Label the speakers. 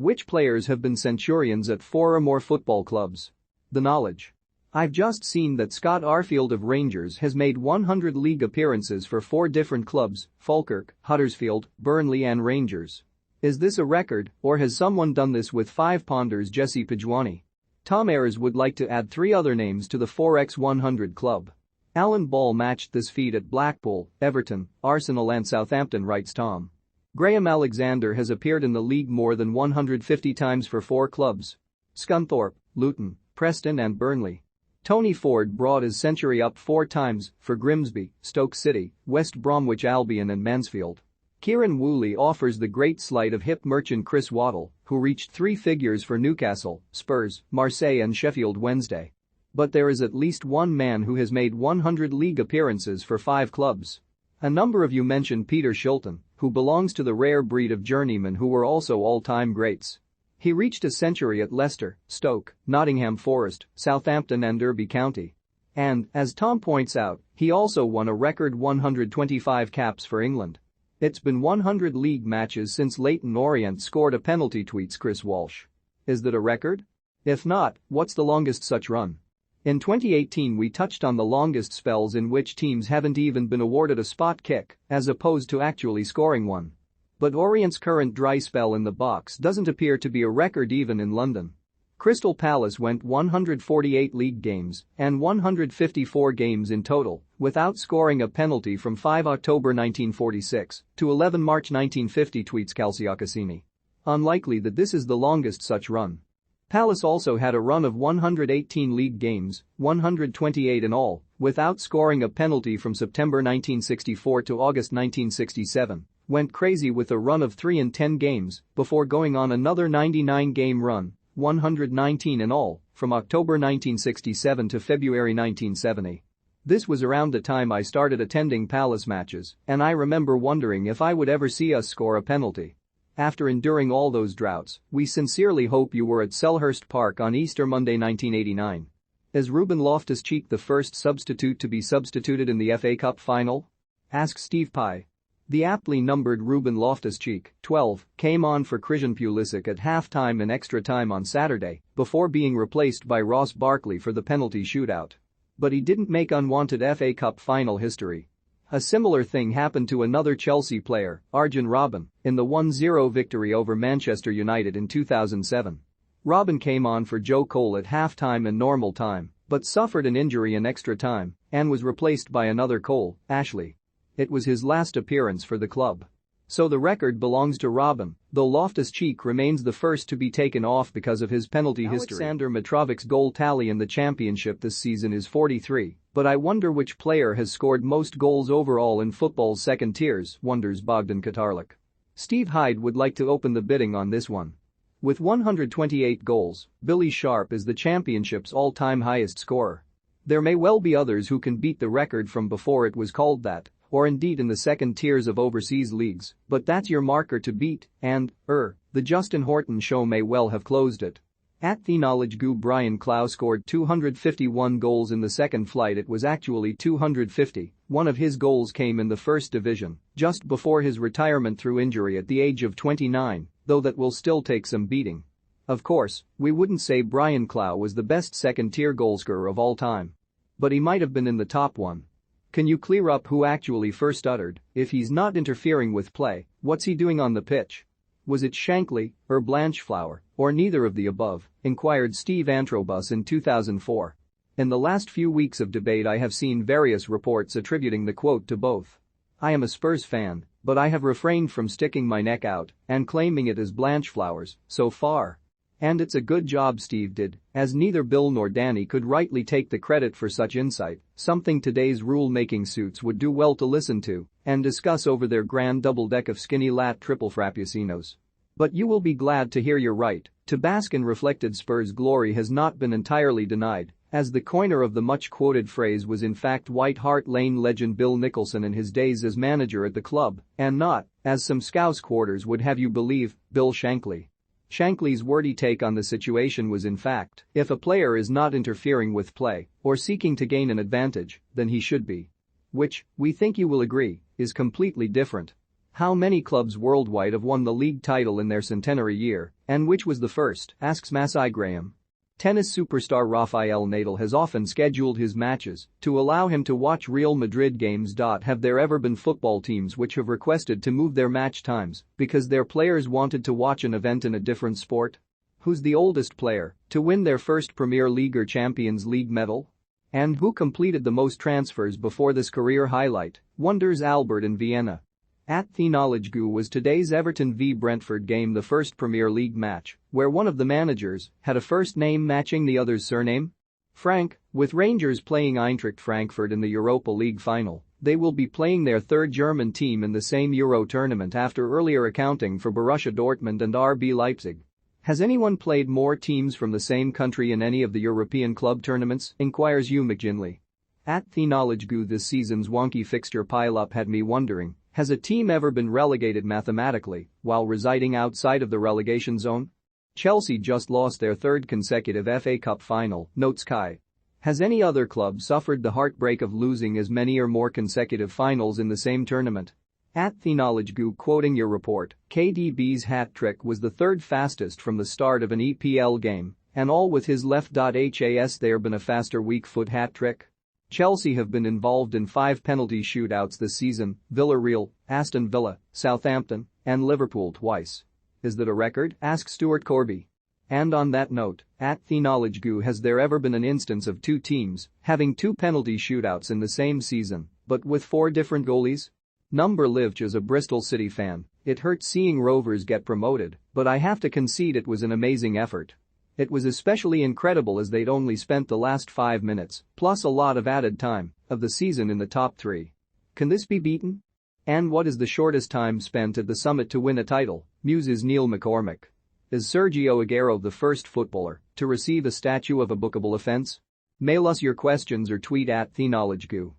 Speaker 1: Which players have been centurions at 4 or more football clubs? The knowledge. I've just seen that Scott Arfield of Rangers has made 100 league appearances for 4 different clubs: Falkirk, Huddersfield, Burnley and Rangers. Is this a record, or has someone done this with 5 Ponders? Jesse Pajwani. Tom Ayres would like to add 3 other names to the 4x100 club. Alan Ball matched this feat at Blackpool, Everton, Arsenal and Southampton, writes Tom. Graham Alexander has appeared in the league more than 150 times for 4 clubs: Scunthorpe, Luton, Preston and Burnley. Tony Ford brought his century up 4 times for Grimsby, Stoke City, West Bromwich Albion and Mansfield. Kieran Woolley offers the great sleight of hip merchant Chris Waddle, who reached 3 figures for Newcastle, Spurs, Marseille and Sheffield Wednesday. But there is at least one man who has made 100 league appearances for 5 clubs. A number of you mentioned Peter Shilton, who belongs to the rare breed of journeymen who were also all-time greats. He reached a century at Leicester, Stoke, Nottingham Forest, Southampton and Derby County. And, as Tom points out, he also won a record 125 caps for England. It's been 100 league matches since Leyton Orient scored a penalty, tweets Chris Walsh. Is that a record? If not, what's the longest such run? In 2018 we touched on the longest spells in which teams haven't even been awarded a spot kick, as opposed to actually scoring one. But Orient's current dry spell in the box doesn't appear to be a record even in London. Crystal Palace went 148 league games and 154 games in total without scoring a penalty from 5 October 1946 to 11 March 1950, tweets Calciacassini. Unlikely that this is the longest such run. Palace also had a run of 118 league games, 128 in all, without scoring a penalty from September 1964 to August 1967, went crazy with a run of 3 in 10 games before going on another 99-game run, 119 in all, from October 1967 to February 1970. This was around the time I started attending Palace matches, and I remember wondering if I would ever see us score a penalty. After enduring all those droughts, we sincerely hope you were at Selhurst Park on Easter Monday 1989. Is Ruben Loftus-Cheek the first substitute to be substituted in the FA Cup final? Asks Steve Pye. The aptly numbered Ruben Loftus-Cheek, 12, came on for Christian Pulisic at half-time and extra time on Saturday before being replaced by Ross Barkley for the penalty shootout. But he didn't make unwanted FA Cup final history. A similar thing happened to another Chelsea player, Arjen Robben, in the 1-0 victory over Manchester United in 2007. Robben came on for Joe Cole at half-time and normal time, but suffered an injury in extra time and was replaced by another Cole, Ashley. It was his last appearance for the club. So the record belongs to Robben, though Loftus-Cheek remains the first to be taken off because of his penalty history. Alexander Mitrovic's goal tally in the championship this season is 43, but I wonder which player has scored most goals overall in football's second tiers, wonders Bogdan Katarlik. Steve Hyde would like to open the bidding on this one. With 128 goals, Billy Sharp is the championship's all-time highest scorer. There may well be others who can beat the record from before it was called that, or indeed in the second tiers of overseas leagues, but that's your marker to beat, and, the Justin Horton show may well have closed it. At the knowledge guru Brian Clough scored 251 goals in the second flight. It was actually 250, one of his goals came in the first division, just before his retirement through injury at the age of 29, though that will still take some beating. Of course, we wouldn't say Brian Clough was the best second-tier goalscorer of all time. But he might have been in the top one. Can you clear up who actually first uttered, "If he's not interfering with play, what's he doing on the pitch"? Was it Shankly or Blanchflower, or neither of the above, inquired Steve Antrobus in 2004. In the last few weeks of debate I have seen various reports attributing the quote to both. I am a Spurs fan, but I have refrained from sticking my neck out and claiming it as Blanchflower's so far. And it's a good job Steve did, as neither Bill nor Danny could rightly take the credit for such insight, something today's rule-making suits would do well to listen to and discuss over their grand double-deck of skinny lat triple frappuccinos. But you will be glad to hear you're right, to bask in reflected Spurs glory has not been entirely denied, as the coiner of the much-quoted phrase was in fact White Hart Lane legend Bill Nicholson in his days as manager at the club, and not, as some Scouse quarters would have you believe, Bill Shankly. Shankly's wordy take on the situation was in fact, if a player is not interfering with play or seeking to gain an advantage, then he should be. Which, we think you will agree, is completely different. How many clubs worldwide have won the league title in their centenary year And which was the first, asks Masai Graham. Tennis superstar Rafael Nadal has often scheduled his matches to allow him to watch Real Madrid games. Have there ever been football teams which have requested to move their match times because their players wanted to watch an event in a different sport? Who's the oldest player to win their first Premier League or Champions League medal? And who completed the most transfers before this career highlight, wonders Albert in Vienna. At The Knowledge Goo, was today's Everton v Brentford game the first Premier League match where one of the managers had a first name matching the other's surname? Frank, with Rangers playing Eintracht Frankfurt in the Europa League final, they will be playing their third German team in the same Euro tournament after earlier accounting for Borussia Dortmund and RB Leipzig. Has anyone played more teams from the same country in any of the European club tournaments, inquires Hugh McGinley. At The Knowledge Goo, this season's wonky fixture pile-up had me wondering, has a team ever been relegated mathematically while residing outside of the relegation zone? Chelsea just lost their third consecutive FA Cup final, notes Kai. Has any other club suffered the heartbreak of losing as many or more consecutive finals in the same tournament? At The Knowledge Goo, quoting your report, KDB's hat-trick was the third fastest from the start of an EPL game, and all with his left. Has there been a faster weak foot hat-trick? Chelsea have been involved in 5 penalty shootouts this season, Villarreal, Aston Villa, Southampton, and Liverpool twice. Is that a record, asks Stuart Corby. And on that note, at The Knowledge Goo, has there ever been an instance of 2 teams having 2 penalty shootouts in the same season, but with 4 different goalies? Number Livch is a Bristol City fan. It hurt seeing Rovers get promoted, but I have to concede it was an amazing effort. It was especially incredible as they'd only spent the last 5 minutes, plus a lot of added time, of the season in the top 3. Can this be beaten? And what is the shortest time spent at the summit to win a title, muses Neil McCormick. Is Sergio Aguero the first footballer to receive a statue of a bookable offense? Mail us your questions or tweet at The Knowledge Goo.